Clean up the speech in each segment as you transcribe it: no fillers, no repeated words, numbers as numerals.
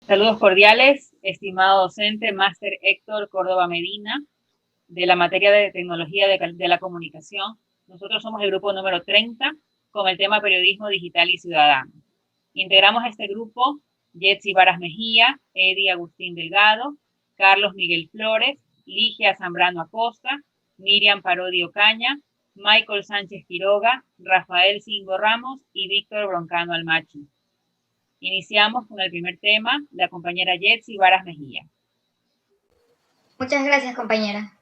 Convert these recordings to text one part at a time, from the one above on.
Saludos cordiales, estimado docente, máster Héctor Córdoba Medina, de la materia de tecnología de la comunicación. Nosotros somos el grupo número 30 con el tema periodismo digital y ciudadano. Integramos este grupo Yetsi Varas Mejía, Eddie Agustín Delgado, Carlos Miguel Flores, Ligia Zambrano Acosta, Miriam Parodio Caña, Michael Sánchez Quiroga, Rafael Cingo Ramos y Víctor Broncano Almachi. Iniciamos con el primer tema, la compañera Yetsi Varas Mejía. Muchas gracias, compañera.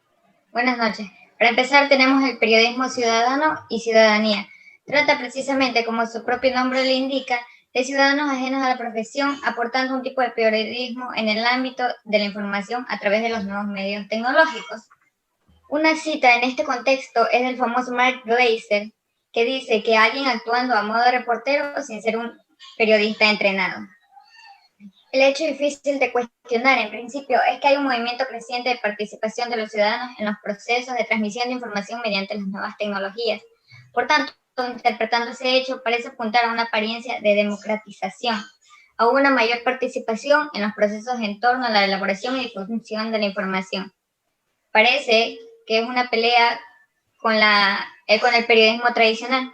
Buenas noches. Para empezar, tenemos el periodismo ciudadano y ciudadanía. Trata precisamente, como su propio nombre le indica, de ciudadanos ajenos a la profesión, aportando un tipo de periodismo en el ámbito de la información a través de los nuevos medios tecnológicos. Una cita en este contexto es del famoso Mark Glaser, que dice que alguien actuando a modo de reportero sin ser un periodista entrenado. El hecho difícil de cuestionar, en principio, es que hay un movimiento creciente de participación de los ciudadanos en los procesos de transmisión de información mediante las nuevas tecnologías. Por tanto, interpretando ese hecho, parece apuntar a una apariencia de democratización, a una mayor participación en los procesos en torno a la elaboración y difusión de la información. Parece que es una pelea con el periodismo tradicional.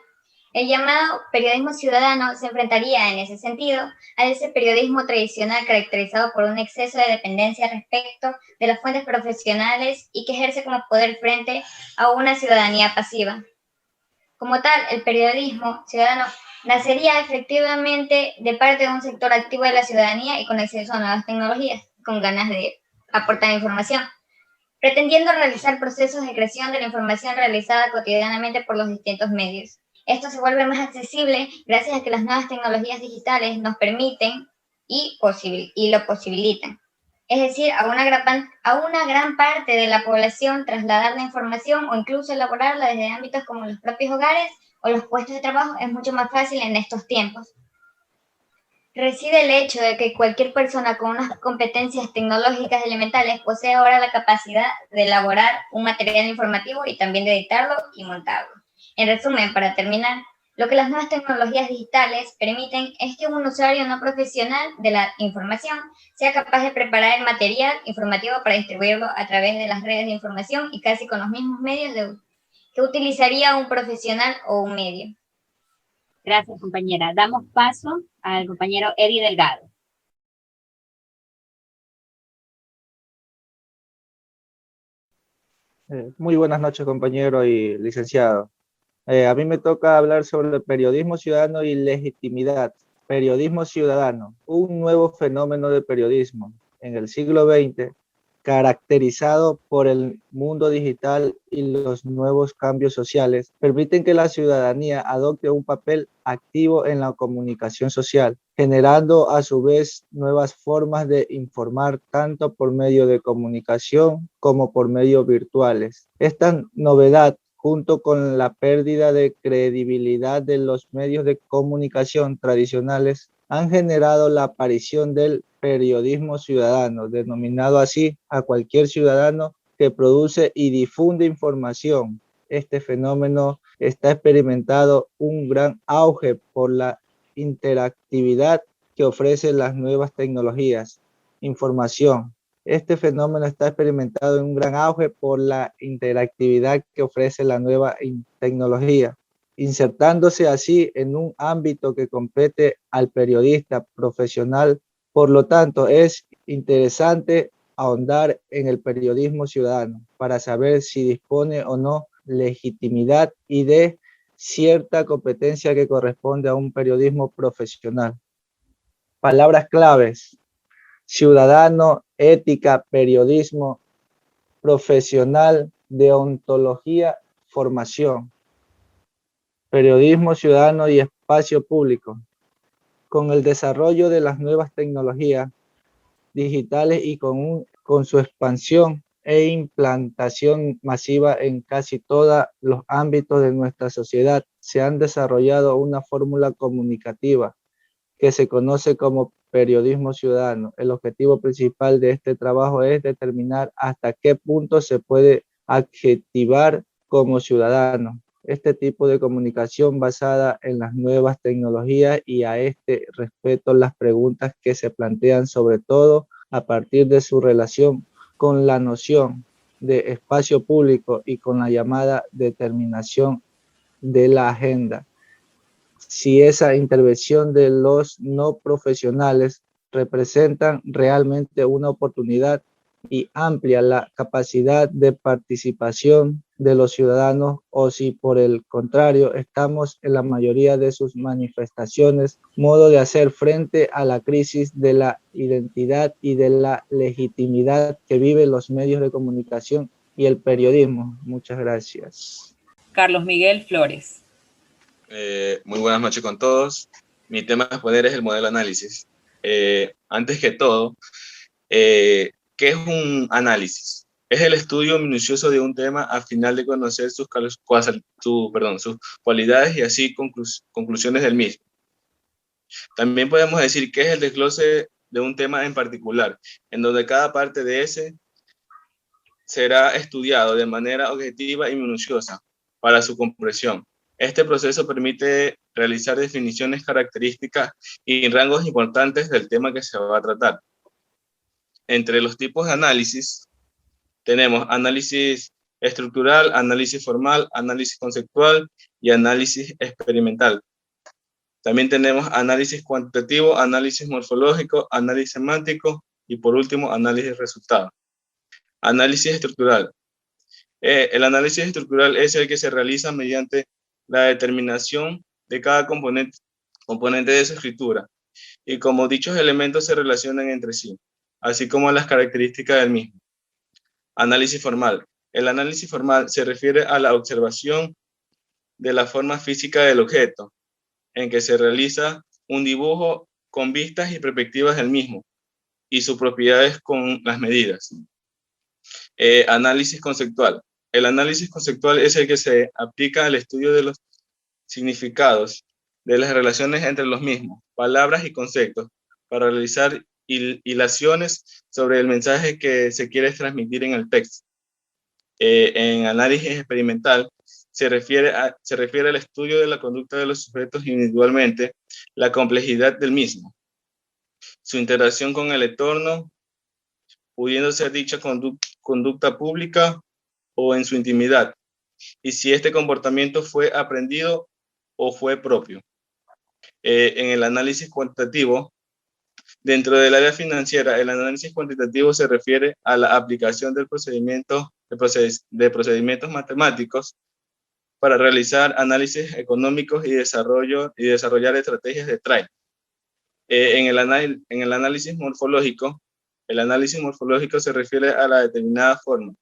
El llamado periodismo ciudadano se enfrentaría en ese sentido a ese periodismo tradicional caracterizado por un exceso de dependencia respecto de las fuentes profesionales y que ejerce como poder frente a una ciudadanía pasiva. Como tal, el periodismo ciudadano nacería efectivamente de parte de un sector activo de la ciudadanía y con acceso a nuevas tecnologías, con ganas de aportar información, pretendiendo realizar procesos de creación de la información realizada cotidianamente por los distintos medios. Esto se vuelve más accesible gracias a que las nuevas tecnologías digitales nos permiten y lo posibilitan. Es decir, a una gran parte de la población trasladar la información o incluso elaborarla desde ámbitos como los propios hogares o los puestos de trabajo es mucho más fácil en estos tiempos. Reside el hecho de que cualquier persona con unas competencias tecnológicas elementales posee ahora la capacidad de elaborar un material informativo y también de editarlo y montarlo. En resumen, para terminar, lo que las nuevas tecnologías digitales permiten es que un usuario no profesional de la información sea capaz de preparar el material informativo para distribuirlo a través de las redes de información y casi con los mismos medios que utilizaría un profesional o un medio. Gracias, compañera. Damos paso al compañero Eddie Delgado. Muy buenas noches, compañero y licenciado. A mí me toca hablar sobre el periodismo ciudadano y legitimidad. Periodismo ciudadano, un nuevo fenómeno de periodismo en el siglo XX, caracterizado por el mundo digital y los nuevos cambios sociales, permiten que la ciudadanía adopte un papel activo en la comunicación social, generando a su vez nuevas formas de informar tanto por medio de comunicación como por medios virtuales. Esta novedad, junto con la pérdida de credibilidad de los medios de comunicación tradicionales, han generado la aparición del periodismo ciudadano, denominado así a cualquier ciudadano que produce y difunde información. Este fenómeno está experimentando un gran auge por la interactividad que ofrecen las nuevas tecnologías. Información. Este fenómeno está experimentado en un gran auge por la interactividad que ofrece la nueva tecnología, insertándose así en un ámbito que compete al periodista profesional. Por lo tanto, es interesante ahondar en el periodismo ciudadano para saber si dispone o no legitimidad y de cierta competencia que corresponde a un periodismo profesional. Palabras claves: ciudadano, ética, periodismo, profesional, deontología, formación. Periodismo ciudadano y espacio público. Con el desarrollo de las nuevas tecnologías digitales y con su expansión e implantación masiva en casi todos los ámbitos de nuestra sociedad, se han desarrollado una fórmula comunicativa que se conoce como periodismo ciudadano. El objetivo principal de este trabajo es determinar hasta qué punto se puede adjetivar como ciudadano este tipo de comunicación basada en las nuevas tecnologías, y a este respecto las preguntas que se plantean sobre todo a partir de su relación con la noción de espacio público y con la llamada determinación de la agenda. Si esa intervención de los no profesionales representan realmente una oportunidad y amplia la capacidad de participación de los ciudadanos, o si por el contrario estamos en la mayoría de sus manifestaciones modo de hacer frente a la crisis de la identidad y de la legitimidad que viven los medios de comunicación y el periodismo. Muchas gracias. Carlos Miguel Flores. Muy buenas noches con todos. Mi tema a exponer es el modelo análisis. Antes que todo, ¿qué es un análisis? Es el estudio minucioso de un tema a final de conocer sus cualidades y así conclusiones del mismo. También podemos decir que es el desglose de un tema en particular, en donde cada parte de ese será estudiado de manera objetiva y minuciosa para su comprensión. Este proceso permite realizar definiciones características y rangos importantes del tema que se va a tratar. Entre los tipos de análisis tenemos análisis estructural, análisis formal, análisis conceptual y análisis experimental. También tenemos análisis cuantitativo, análisis morfológico, análisis semántico y por último análisis de resultados. Análisis estructural. El análisis estructural es el que se realiza mediante la determinación de cada componente de su escritura y cómo dichos elementos se relacionan entre sí, así como las características del mismo. Análisis formal. El análisis formal se refiere a la observación de la forma física del objeto, en que se realiza un dibujo con vistas y perspectivas del mismo y sus propiedades con las medidas. Análisis conceptual. El análisis conceptual es el que se aplica al estudio de los significados de las relaciones entre los mismos, palabras y conceptos, para realizar hilaciones sobre el mensaje que se quiere transmitir en el texto. En análisis experimental se refiere al estudio de la conducta de los sujetos individualmente, la complejidad del mismo, su interacción con el entorno, pudiendo ser dicha conducta pública o en su intimidad, y si este comportamiento fue aprendido o fue propio. En el análisis cuantitativo, dentro del área financiera, el análisis cuantitativo se refiere a la aplicación de procedimientos matemáticos para realizar análisis económicos y desarrollar estrategias de trading. En el análisis morfológico, se refiere a la determinada forma,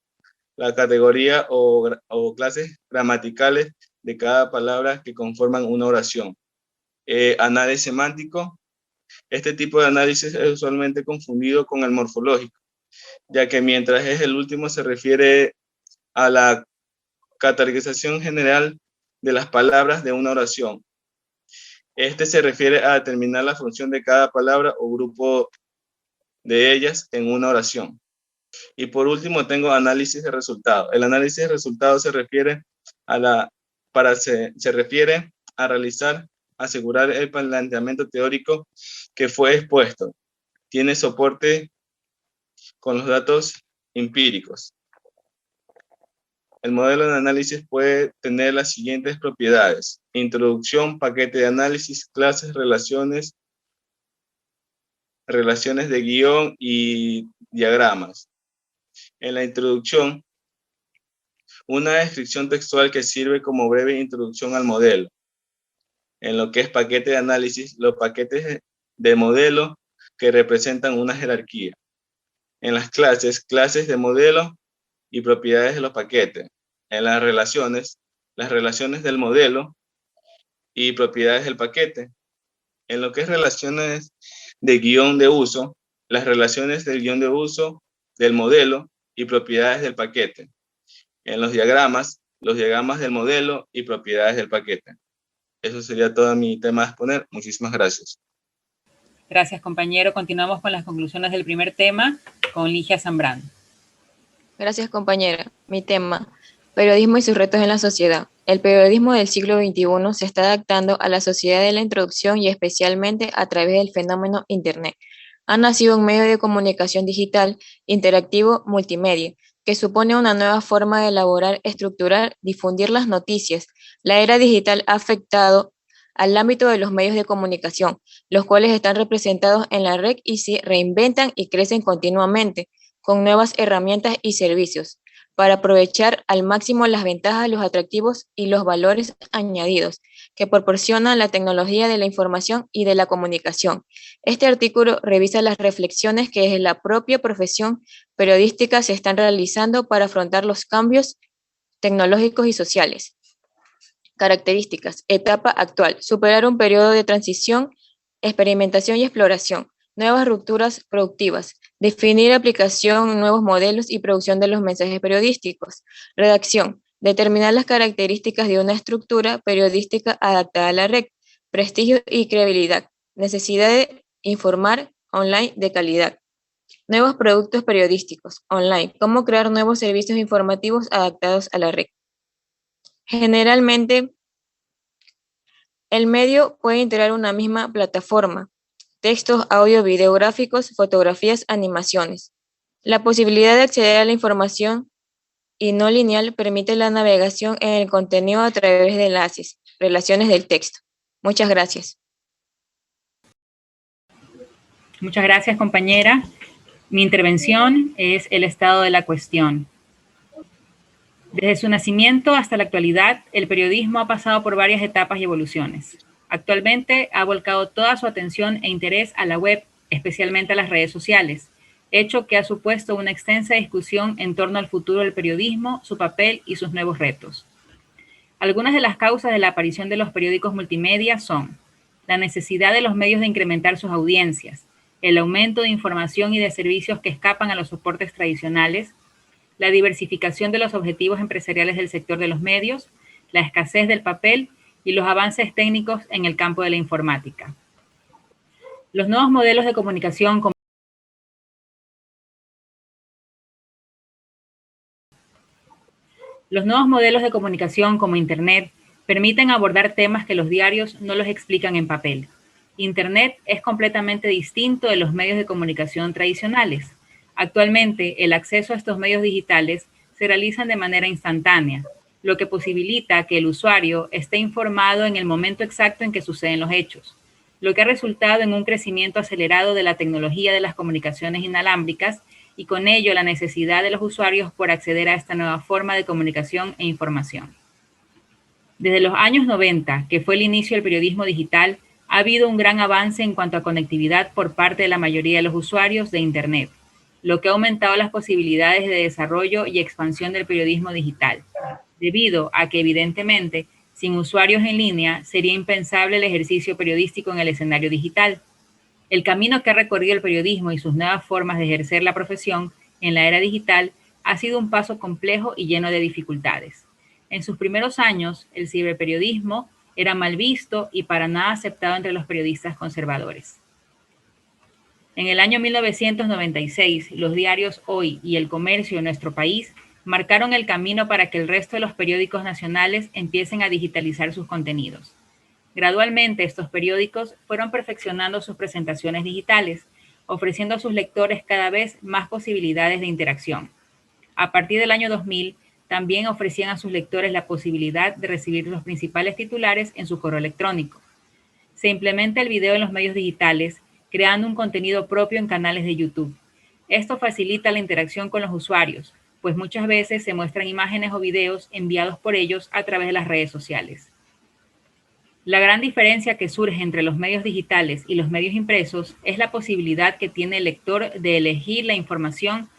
la categoría o clases gramaticales de cada palabra que conforman una oración. Análisis semántico. Este tipo de análisis es usualmente confundido con el morfológico, ya que mientras es el último se refiere a la categorización general de las palabras de una oración. Este se refiere a determinar la función de cada palabra o grupo de ellas en una oración. Y por último tengo análisis de resultados. El análisis de resultados se refiere a asegurar el planteamiento teórico que fue expuesto. Tiene soporte con los datos empíricos. El modelo de análisis puede tener las siguientes propiedades: introducción, paquete de análisis, clases, relaciones de guión y diagramas. En la introducción, una descripción textual que sirve como breve introducción al modelo. En lo que es paquete de análisis, los paquetes de modelo que representan una jerarquía. En las clases de modelo y propiedades de los paquetes. En las relaciones del modelo y propiedades del paquete. En lo que es relaciones de guión de uso, las relaciones del guión de uso del modelo y propiedades del paquete. En los diagramas del modelo y propiedades del paquete. Eso sería todo mi tema a exponer. Muchísimas gracias. Gracias, compañero. Continuamos con las conclusiones del primer tema con Ligia Zambrano. Gracias, compañera. Mi tema, periodismo y sus retos en la sociedad. El periodismo del siglo XXI se está adaptando a la sociedad de la introducción y especialmente a través del fenómeno Internet. Ha nacido un medio de comunicación digital, interactivo, multimedia, que supone una nueva forma de elaborar, estructurar, difundir las noticias. La era digital ha afectado al ámbito de los medios de comunicación, los cuales están representados en la red y se reinventan y crecen continuamente con nuevas herramientas y servicios para aprovechar al máximo las ventajas, los atractivos y los valores añadidos que proporciona la tecnología de la información y de la comunicación. Este artículo revisa las reflexiones que desde la propia profesión periodística se están realizando para afrontar los cambios tecnológicos y sociales. Características. Etapa actual. Superar un periodo de transición, experimentación y exploración. Nuevas rupturas productivas. Definir aplicación, nuevos modelos y producción de los mensajes periodísticos. Redacción. Determinar las características de una estructura periodística adaptada a la red. Prestigio y credibilidad. Necesidad de informar online de calidad. Nuevos productos periodísticos online. Cómo crear nuevos servicios informativos adaptados a la red. Generalmente, el medio puede integrar una misma plataforma. Textos, audio, video, gráficos, fotografías, animaciones. La posibilidad de acceder a la información y no lineal permite la navegación en el contenido a través de enlaces, relaciones del texto. Muchas gracias. Muchas gracias, compañera. Mi intervención es el estado de la cuestión. Desde su nacimiento hasta la actualidad, el periodismo ha pasado por varias etapas y evoluciones. Actualmente ha volcado toda su atención e interés a la web, especialmente a las redes sociales, hecho que ha supuesto una extensa discusión en torno al futuro del periodismo, su papel y sus nuevos retos. Algunas de las causas de la aparición de los periódicos multimedia son la necesidad de los medios de incrementar sus audiencias, el aumento de información y de servicios que escapan a los soportes tradicionales, la diversificación de los objetivos empresariales del sector de los medios, la escasez del papel y los avances técnicos en el campo de la informática. Los nuevos modelos de comunicación como Internet permiten abordar temas que los diarios no los explican en papel. Internet es completamente distinto de los medios de comunicación tradicionales. Actualmente, el acceso a estos medios digitales se realizan de manera instantánea, lo que posibilita que el usuario esté informado en el momento exacto en que suceden los hechos, lo que ha resultado en un crecimiento acelerado de la tecnología de las comunicaciones inalámbricas y con ello la necesidad de los usuarios por acceder a esta nueva forma de comunicación e información. Desde los años 90, que fue el inicio del periodismo digital, ha habido un gran avance en cuanto a conectividad por parte de la mayoría de los usuarios de Internet, lo que ha aumentado las posibilidades de desarrollo y expansión del periodismo digital, debido a que evidentemente sin usuarios en línea sería impensable el ejercicio periodístico en el escenario digital. El camino que ha recorrido el periodismo y sus nuevas formas de ejercer la profesión en la era digital ha sido un paso complejo y lleno de dificultades. En sus primeros años, el ciberperiodismo era mal visto y para nada aceptado entre los periodistas conservadores. En el año 1996, los diarios Hoy y El Comercio en nuestro país marcaron el camino para que el resto de los periódicos nacionales empiecen a digitalizar sus contenidos. Gradualmente, estos periódicos fueron perfeccionando sus presentaciones digitales, ofreciendo a sus lectores cada vez más posibilidades de interacción. A partir del año 2000, también ofrecían a sus lectores la posibilidad de recibir los principales titulares en su correo electrónico. Se implementa el video en los medios digitales, creando un contenido propio en canales de YouTube. Esto facilita la interacción con los usuarios, pues muchas veces se muestran imágenes o videos enviados por ellos a través de las redes sociales. La gran diferencia que surge entre los medios digitales y los medios impresos es la posibilidad que tiene el lector de elegir la información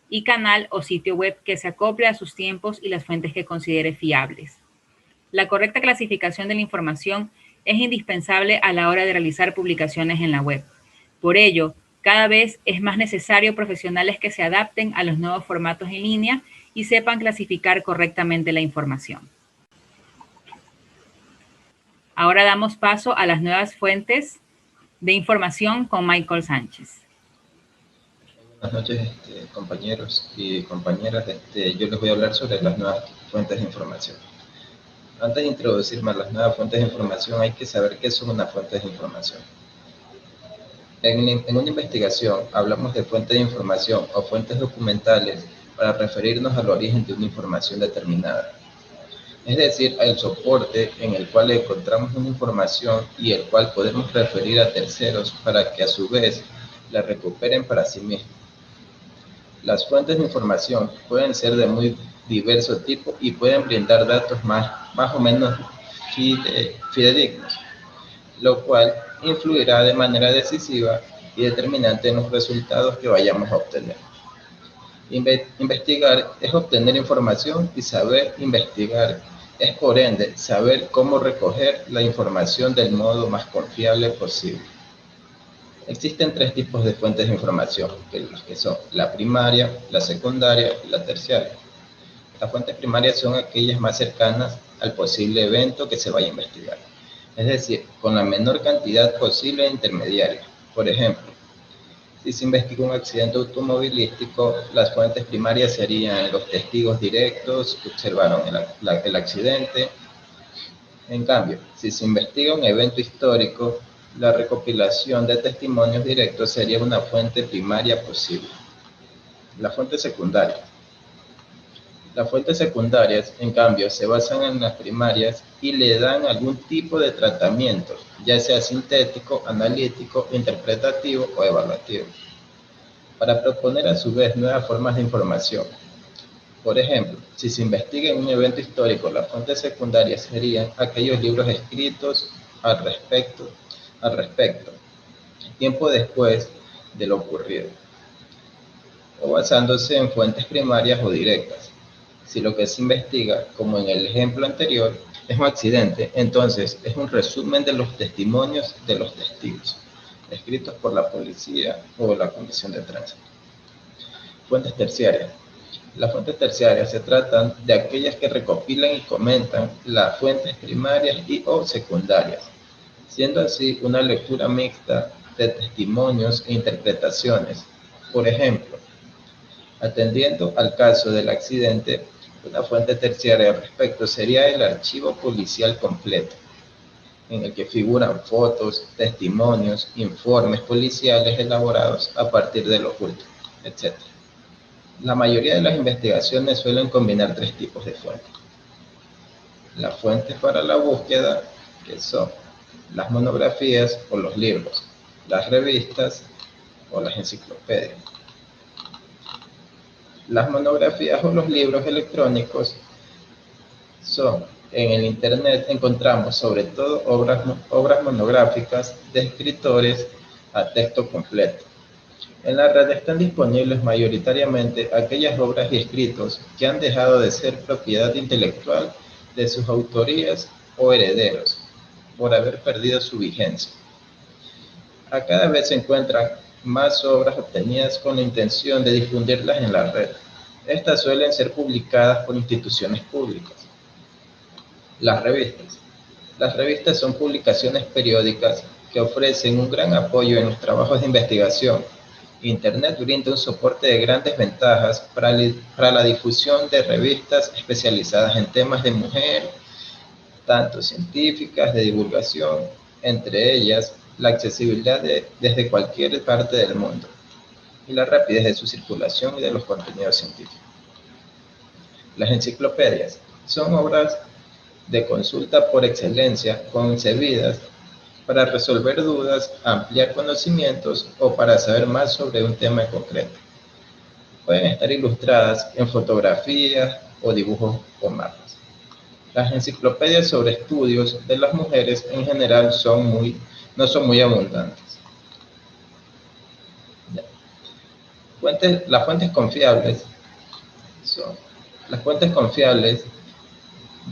y canal o sitio web que se acople a sus tiempos y las fuentes que considere fiables. La correcta clasificación de la información es indispensable a la hora de realizar publicaciones en la web. Por ello, Cada vez es más necesario profesionales que se adapten a los nuevos formatos en línea y sepan clasificar correctamente la información. Ahora damos paso a las nuevas fuentes de información con Michael Sánchez. Buenas noches, compañeros y compañeras. Yo les voy a hablar sobre las nuevas fuentes de información. Antes de introducirme a las nuevas fuentes de información, hay que saber qué son unas fuentes de información. En una investigación hablamos de fuentes de información o fuentes documentales para referirnos al origen de una información determinada. Es decir, al soporte en el cual encontramos una información y el cual podemos referir a terceros para que a su vez la recuperen para sí mismos. Las fuentes de información pueden ser de muy diverso tipo y pueden brindar datos más o menos fidedignos, lo cual influirá de manera decisiva y determinante en los resultados que vayamos a obtener. Investigar es obtener información y saber investigar es, por ende, saber cómo recoger la información del modo más confiable posible. Existen tres tipos de fuentes de información, que son la primaria, la secundaria y la terciaria. Las fuentes primarias son aquellas más cercanas al posible evento que se vaya a investigar, es decir, con la menor cantidad posible de intermediarios. Por ejemplo, si se investiga un accidente automovilístico, las fuentes primarias serían los testigos directos que observaron el accidente. En cambio, si se investiga un evento histórico, la recopilación de testimonios directos sería una fuente primaria posible. La fuente secundaria. Las fuentes secundarias, en cambio, se basan en las primarias y le dan algún tipo de tratamiento, ya sea sintético, analítico, interpretativo o evaluativo, para proponer a su vez nuevas formas de información. Por ejemplo, si se investiga en un evento histórico, las fuentes secundarias serían aquellos libros escritos al respecto, tiempo después de lo ocurrido, o basándose en fuentes primarias o directas. Si lo que se investiga, como en el ejemplo anterior, es un accidente, entonces es un resumen de los testimonios de los testigos, escritos por la policía o la comisión de tránsito. Fuentes terciarias. Las fuentes terciarias se tratan de aquellas que recopilan y comentan las fuentes primarias y o secundarias, siendo así una lectura mixta de testimonios e interpretaciones. Por ejemplo, atendiendo al caso del accidente, una fuente terciaria al respecto sería el archivo policial completo, en el que figuran fotos, testimonios, informes policiales elaborados a partir de los últimos, etc. La mayoría de las investigaciones suelen combinar tres tipos de fuentes. Las fuentes para la búsqueda, que son las monografías o los libros, las revistas o las enciclopedias. Las monografías o los libros electrónicos son, en el Internet encontramos sobre todo obras monográficas de escritores a texto completo. En la red están disponibles mayoritariamente aquellas obras y escritos que han dejado de ser propiedad intelectual de sus autorías o herederos, por haber perdido su vigencia. A cada vez se encuentran más obras obtenidas con la intención de difundirlas en la red. Estas suelen ser publicadas por instituciones públicas. Las revistas. Las revistas son publicaciones periódicas que ofrecen un gran apoyo en los trabajos de investigación. Internet brinda un soporte de grandes ventajas para la difusión de revistas especializadas en temas de mujer, tanto científicas, de divulgación, entre ellas la accesibilidad desde cualquier parte del mundo y la rapidez de su circulación y de los contenidos científicos. Las enciclopedias son obras de consulta por excelencia concebidas para resolver dudas, ampliar conocimientos o para saber más sobre un tema en concreto. Pueden estar ilustradas en fotografías o dibujos o mapas. Las enciclopedias sobre estudios de las mujeres en general no son muy abundantes. Las fuentes confiables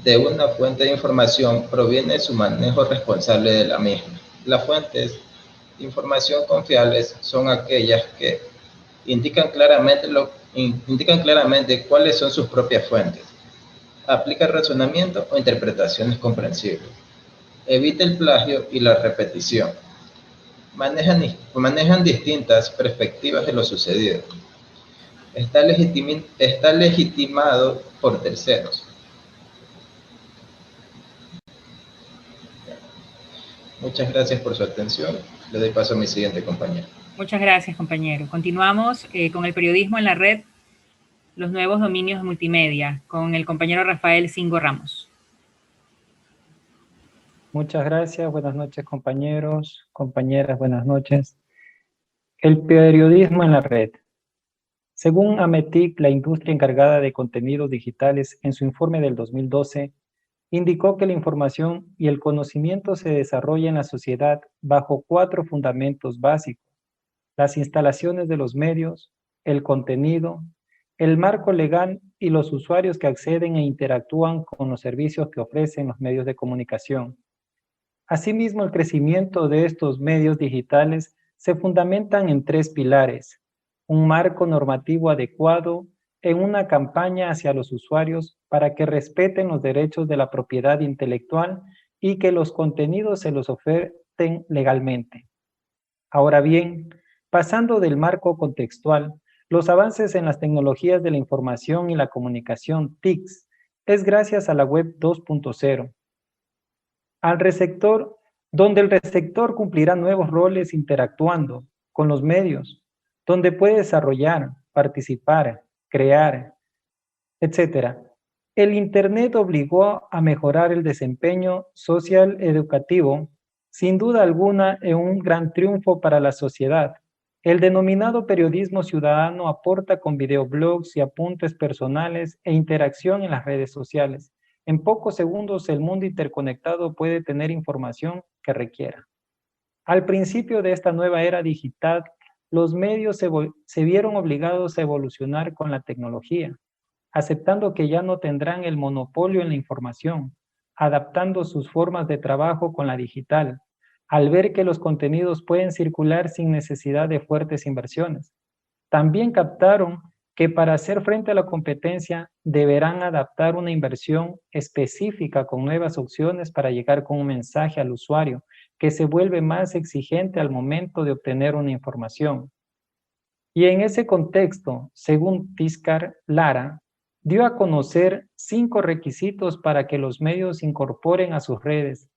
de una fuente de información proviene de su manejo responsable de la misma. Las fuentes información confiables son aquellas que indican claramente cuáles son sus propias fuentes, aplica razonamiento o interpretaciones comprensibles, evita el plagio y la repetición, manejan distintas perspectivas de lo sucedido, está legitimado por terceros. Muchas gracias por su atención. Le doy paso a mi siguiente compañero. Muchas gracias, compañero. Continuamos con el periodismo en la red, los nuevos dominios multimedia, con el compañero Rafael Cingo Ramos. Muchas gracias. Buenas noches, compañeros, compañeras, buenas noches. El periodismo en la red. Según Ametic, la industria encargada de contenidos digitales, en su informe del 2012, indicó que la información y el conocimiento se desarrolla en la sociedad bajo 4 fundamentos básicos: las instalaciones de los medios, el contenido, el marco legal y los usuarios que acceden e interactúan con los servicios que ofrecen los medios de comunicación. Asimismo, el crecimiento de estos medios digitales se fundamentan en 3 pilares: un marco normativo adecuado, en una campaña hacia los usuarios para que respeten los derechos de la propiedad intelectual y que los contenidos se los oferten legalmente. Ahora bien, pasando del marco contextual, los avances en las tecnologías de la información y la comunicación TICs es gracias a la Web 2.0. Donde el receptor cumplirá nuevos roles interactuando con los medios, donde puede desarrollar, participar, crear, etc. El Internet obligó a mejorar el desempeño social educativo, sin duda alguna en un gran triunfo para la sociedad. El denominado periodismo ciudadano aporta con videoblogs y apuntes personales e interacción en las redes sociales. En pocos segundos el mundo interconectado puede tener información que requiera. Al principio de esta nueva era digital, los medios se vieron obligados a evolucionar con la tecnología, aceptando que ya no tendrán el monopolio en la información, adaptando sus formas de trabajo con la digital, al ver que los contenidos pueden circular sin necesidad de fuertes inversiones. También captaron que para hacer frente a la competencia deberán adaptar una inversión específica con nuevas opciones para llegar con un mensaje al usuario que se vuelve más exigente al momento de obtener una información. Y en ese contexto, según Tiscar Lara, dio a conocer 5 requisitos para que los medios incorporen a sus redes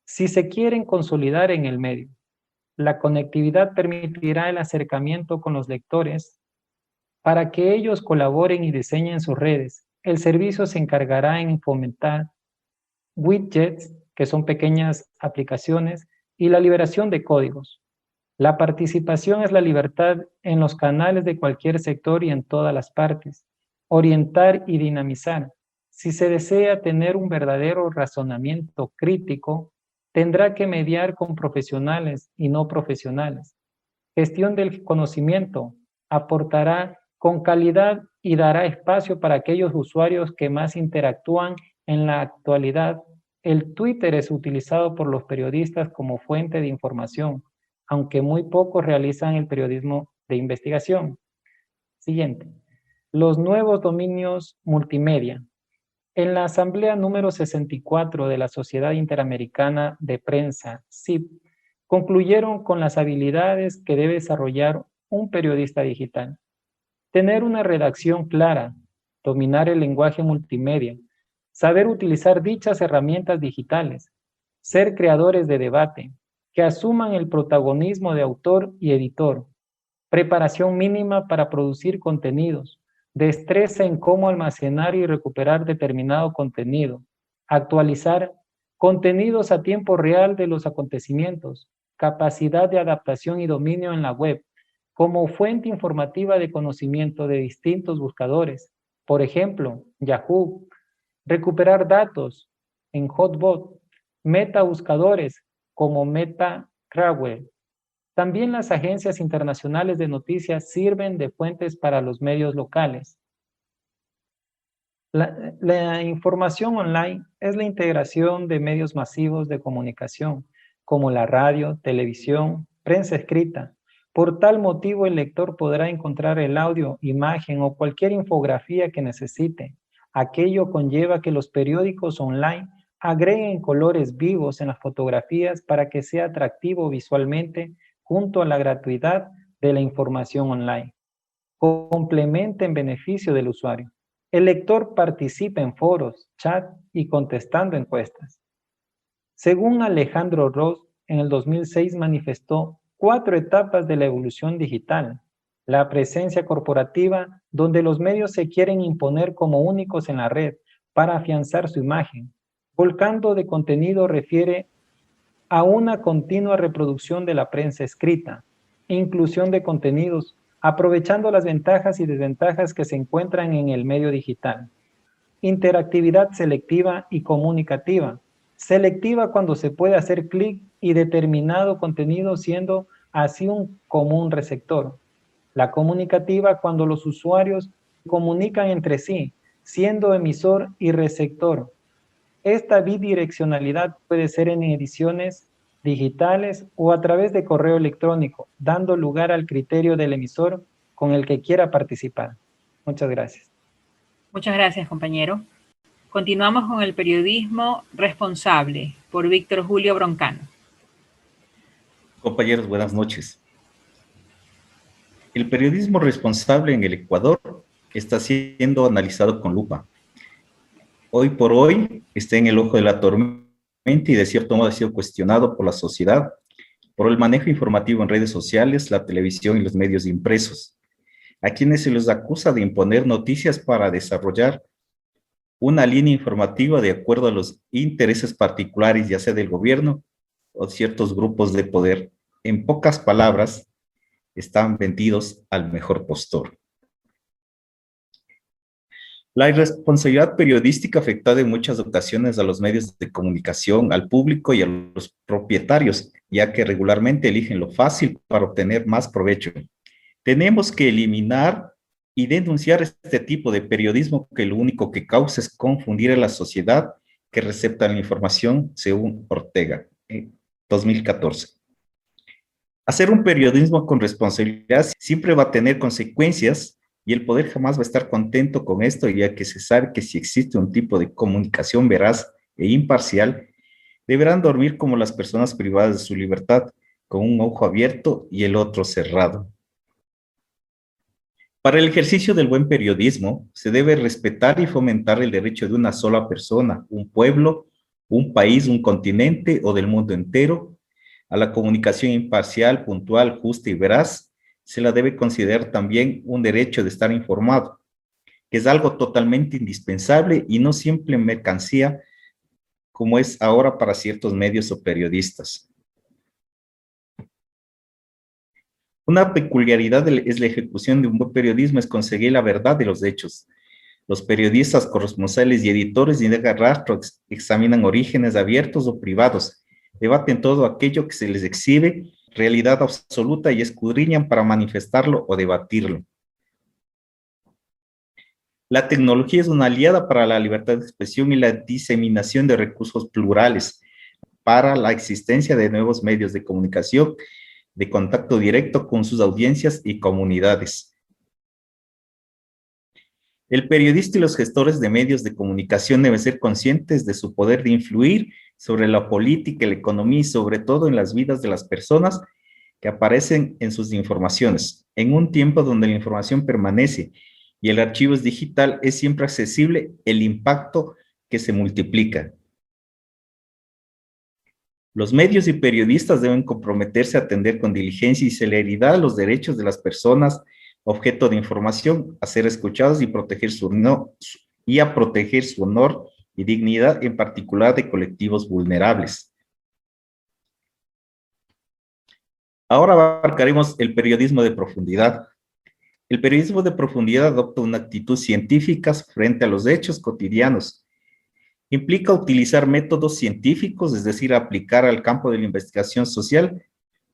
si se quieren consolidar en el medio. La conectividad permitirá el acercamiento con los lectores para que ellos colaboren y diseñen sus redes. El servicio se encargará en fomentar widgets, que son pequeñas aplicaciones, y la liberación de códigos. La participación es la libertad en los canales de cualquier sector y en todas las partes. Orientar y dinamizar. Si se desea tener un verdadero razonamiento crítico, tendrá que mediar con profesionales y no profesionales. Gestión del conocimiento. Aportará con calidad y dará espacio para aquellos usuarios que más interactúan en la actualidad. El Twitter es utilizado por los periodistas como fuente de información, aunque muy pocos realizan el periodismo de investigación. Siguiente. Los nuevos dominios multimedia. En la asamblea número 64 de la Sociedad Interamericana de Prensa, SIP, concluyeron con las habilidades que debe desarrollar un periodista digital. Tener una redacción clara, dominar el lenguaje multimedia, saber utilizar dichas herramientas digitales, ser creadores de debate, que asuman el protagonismo de autor y editor, preparación mínima para producir contenidos, destreza en cómo almacenar y recuperar determinado contenido, actualizar contenidos a tiempo real de los acontecimientos, capacidad de adaptación y dominio en la web, como fuente informativa de conocimiento de distintos buscadores, por ejemplo, Yahoo, recuperar datos en Hotbot, metabuscadores como MetaCrawler. También las agencias internacionales de noticias sirven de fuentes para los medios locales. La información online es la integración de medios masivos de comunicación, como la radio, televisión, prensa escrita. Por tal motivo, el lector podrá encontrar el audio, imagen o cualquier infografía que necesite. Aquello conlleva que los periódicos online agreguen colores vivos en las fotografías para que sea atractivo visualmente junto a la gratuidad de la información online. Complementa en beneficio del usuario. El lector participa en foros, chat y contestando encuestas. Según Alejandro Ross, en el 2006 manifestó 4 etapas de la evolución digital. La presencia corporativa, donde los medios se quieren imponer como únicos en la red para afianzar su imagen. Volcando de contenido refiere a una continua reproducción de la prensa escrita, inclusión de contenidos, aprovechando las ventajas y desventajas que se encuentran en el medio digital. Interactividad selectiva y comunicativa. Selectiva cuando se puede hacer clic y determinado contenido siendo así un común receptor. La comunicativa cuando los usuarios comunican entre sí, siendo emisor y receptor. Esta bidireccionalidad puede ser en ediciones digitales o a través de correo electrónico, dando lugar al criterio del emisor con el que quiera participar. Muchas gracias. Muchas gracias, compañero. Continuamos con el periodismo responsable por Víctor Julio Broncano. Compañeros, buenas noches. El periodismo responsable en el Ecuador está siendo analizado con lupa. Hoy por hoy está en el ojo de la tormenta y de cierto modo ha sido cuestionado por la sociedad, por el manejo informativo en redes sociales, la televisión y los medios impresos, a quienes se les acusa de imponer noticias para desarrollar una línea informativa de acuerdo a los intereses particulares, ya sea del gobierno o ciertos grupos de poder. En pocas palabras, están vendidos al mejor postor. La irresponsabilidad periodística afecta en muchas ocasiones a los medios de comunicación, al público y a los propietarios, ya que regularmente eligen lo fácil para obtener más provecho. Tenemos que eliminar y denunciar este tipo de periodismo que lo único que causa es confundir a la sociedad que recepta la información, según Ortega, en 2014. Hacer un periodismo con responsabilidad siempre va a tener consecuencias y el poder jamás va a estar contento con esto, ya que se sabe que si existe un tipo de comunicación veraz e imparcial, deberán dormir como las personas privadas de su libertad, con un ojo abierto y el otro cerrado. Para el ejercicio del buen periodismo, se debe respetar y fomentar el derecho de una sola persona, un pueblo, un país, un continente o del mundo entero, a la comunicación imparcial, puntual, justa y veraz. Se la debe considerar también un derecho de estar informado, que es algo totalmente indispensable y no siempre mercancía como es ahora para ciertos medios o periodistas. Una peculiaridad es la ejecución de un buen periodismo, es conseguir la verdad de los hechos. Los periodistas, corresponsales y editores indagan rastros, examinan orígenes abiertos o privados, debaten todo aquello que se les exhibe, realidad absoluta, y escudriñan para manifestarlo o debatirlo. La tecnología es una aliada para la libertad de expresión y la diseminación de recursos plurales, para la existencia de nuevos medios de comunicación, de contacto directo con sus audiencias y comunidades. El periodista y los gestores de medios de comunicación deben ser conscientes de su poder de influir sobre la política, la economía y sobre todo en las vidas de las personas que aparecen en sus informaciones. En un tiempo donde la información permanece y el archivo es digital, es siempre accesible el impacto que se multiplica. Los medios y periodistas deben comprometerse a atender con diligencia y celeridad los derechos de las personas objeto de información, a ser escuchados y proteger a proteger su honor y dignidad, en particular de colectivos vulnerables. Ahora abarcaremos el periodismo de profundidad. El periodismo de profundidad adopta una actitud científica frente a los hechos cotidianos. Implica utilizar métodos científicos, es decir, aplicar al campo de la investigación social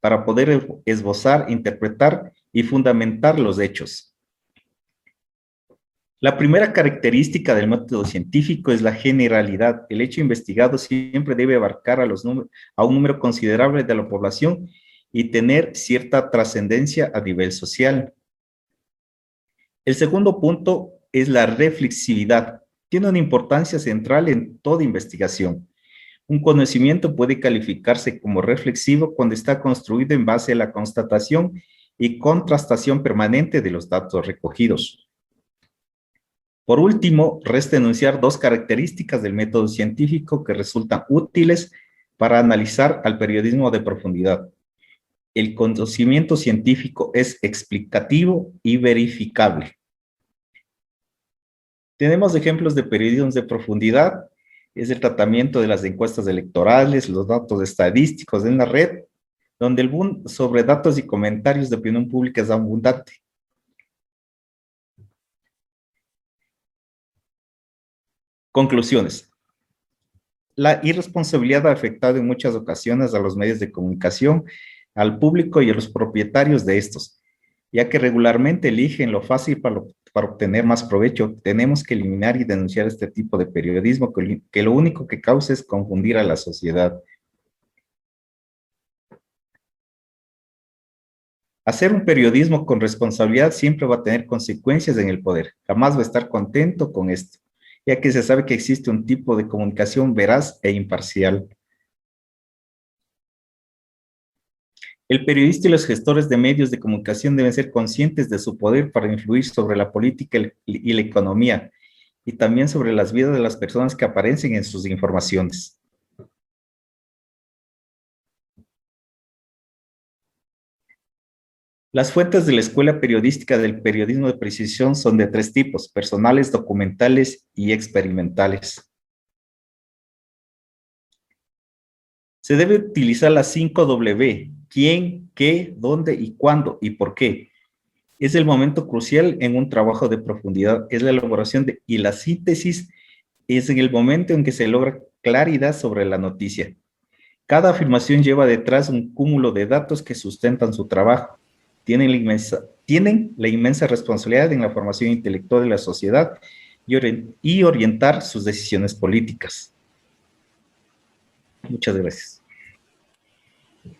para poder esbozar, interpretar y fundamentar los hechos. La primera característica del método científico es la generalidad. El hecho investigado siempre debe abarcar a un número considerable de la población y tener cierta trascendencia a nivel social. El segundo punto es la reflexividad. Tiene una importancia central en toda investigación. Un conocimiento puede calificarse como reflexivo cuando está construido en base a la constatación y contrastación permanente de los datos recogidos. Por último, resta enunciar dos características del método científico que resultan útiles para analizar al periodismo de profundidad. El conocimiento científico es explicativo y verificable. Tenemos ejemplos de periodismos de profundidad, es el tratamiento de las encuestas electorales, los datos estadísticos en la red, donde el boom sobre datos y comentarios de opinión pública es abundante. Conclusiones. La irresponsabilidad ha afectado en muchas ocasiones a los medios de comunicación, al público y a los propietarios de estos, ya que regularmente eligen lo fácil para obtener más provecho. Tenemos que eliminar y denunciar este tipo de periodismo que lo único que causa es confundir a la sociedad. Hacer un periodismo con responsabilidad siempre va a tener consecuencias en el poder. Jamás va a estar contento con esto, ya que se sabe que existe un tipo de comunicación veraz e imparcial. El periodista y los gestores de medios de comunicación deben ser conscientes de su poder para influir sobre la política y la economía, y también sobre las vidas de las personas que aparecen en sus informaciones. Las fuentes de la Escuela Periodística del Periodismo de Precisión son de tres tipos: personales, documentales y experimentales. Se debe utilizar las 5W: quién, qué, dónde y cuándo y por qué. Es el momento crucial en un trabajo de profundidad, es la elaboración y la síntesis es en el momento en que se logra claridad sobre la noticia. Cada afirmación lleva detrás un cúmulo de datos que sustentan su trabajo. Tienen la inmensa responsabilidad en la formación intelectual de la sociedad y orientar sus decisiones políticas. Muchas gracias.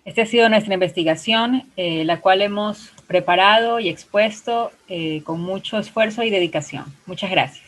Esta ha sido nuestra investigación, la cual hemos preparado y expuesto con mucho esfuerzo y dedicación. Muchas gracias.